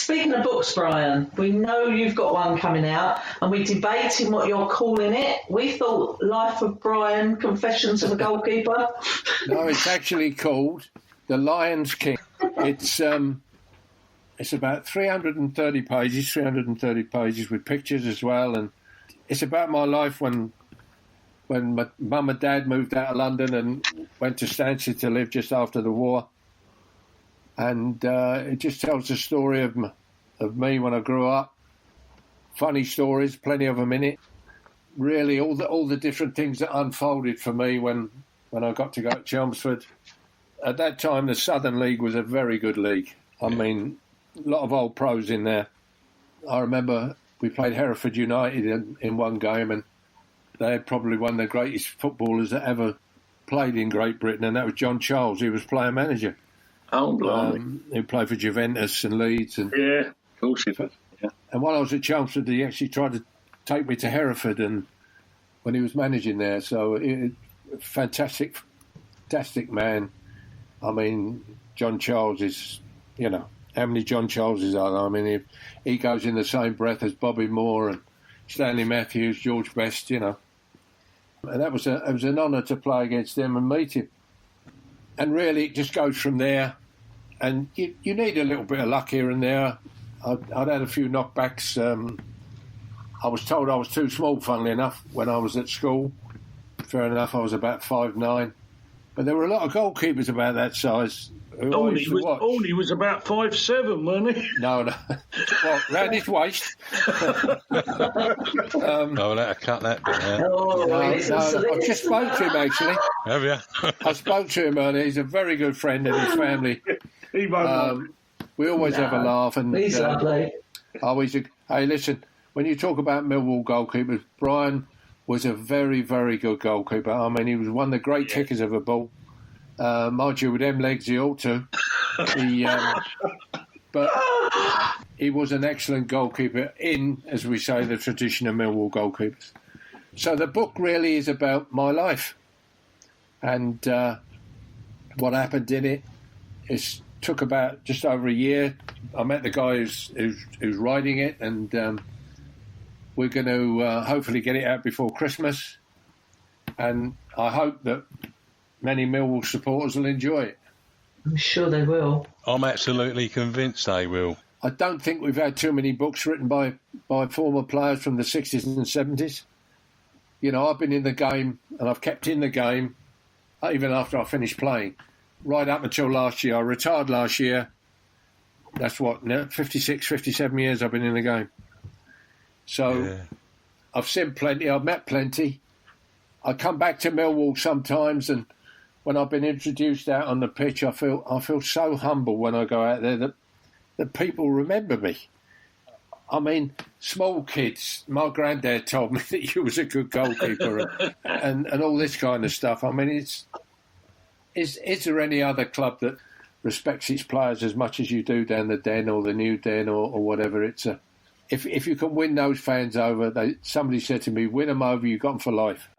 Speaking of books, Brian, we know you've got one coming out, and we're debating what you're calling it. We thought Life of Brian, Confessions of a Goalkeeper. No, it's actually called The Lion's King. It's about 330 pages with pictures as well, and it's about my life when my mum and dad moved out of London and went to Stansted to live just after the war. And it just tells the story of me when I grew up. Funny stories, plenty of them in it. Really, all the different things that unfolded for me when I got to go to Chelmsford. At that time, the Southern League was a very good league. I mean, a lot of old pros in there. I remember we played Hereford United in one game, and they had probably one of the greatest footballers that ever played in Great Britain, and that was John Charles. He was player manager. Oh, blimey. He played for Juventus and Leeds. And, yeah, of course he did. Yeah. And while I was at Chelmsford, he actually tried to take me to Hereford and when he was managing there. So, fantastic man. I mean, John Charles is, how many John Charleses are there? I mean, he goes in the same breath as Bobby Moore and Stanley Matthews, George Best, And it was an honour to play against him and meet him. And really, it just goes from there. And you need a little bit of luck here and there. I'd had a few knockbacks. I was told I was too small, funnily enough, when I was at school. Fair enough, I was about 5'9". But there were a lot of goalkeepers about that size. He was about 5'7", wasn't he? No. Well, round his waist. I'll have to cut that bit out. No, I just spoke to him, actually. Have you? I spoke to him earlier. He's a very good friend and his family. He won't. We always have a laugh. And he's lovely. Hey, listen, when you talk about Millwall goalkeepers, Brian was a very, very good goalkeeper. I mean, he was one of the great kickers of a ball. Mind you, with them legs, he ought to. But he was an excellent goalkeeper in, as we say, the tradition of Millwall goalkeepers. So the book really is about my life. And what happened in it took about just over a year. I met the guy who's writing it, and we're going to hopefully get it out before Christmas. And I hope that many Millwall supporters will enjoy it. I'm sure they will. I'm absolutely convinced they will. I don't think we've had too many books written by former players from the 60s and 70s. I've been in the game, and I've kept in the game, even after I finished playing, right up until last year. I retired last year. That's 56, 57 years I've been in the game. So yeah. I've seen plenty, I've met plenty. I come back to Millwall sometimes, and when I've been introduced out on the pitch, I feel so humble when I go out there that people remember me. I mean, small kids, my granddad told me that you was a good goalkeeper and all this kind of stuff. I mean, is there any other club that respects its players as much as you do down the Den or the New Den or whatever? If you can win those fans over, somebody said to me, win them over, you got them for life.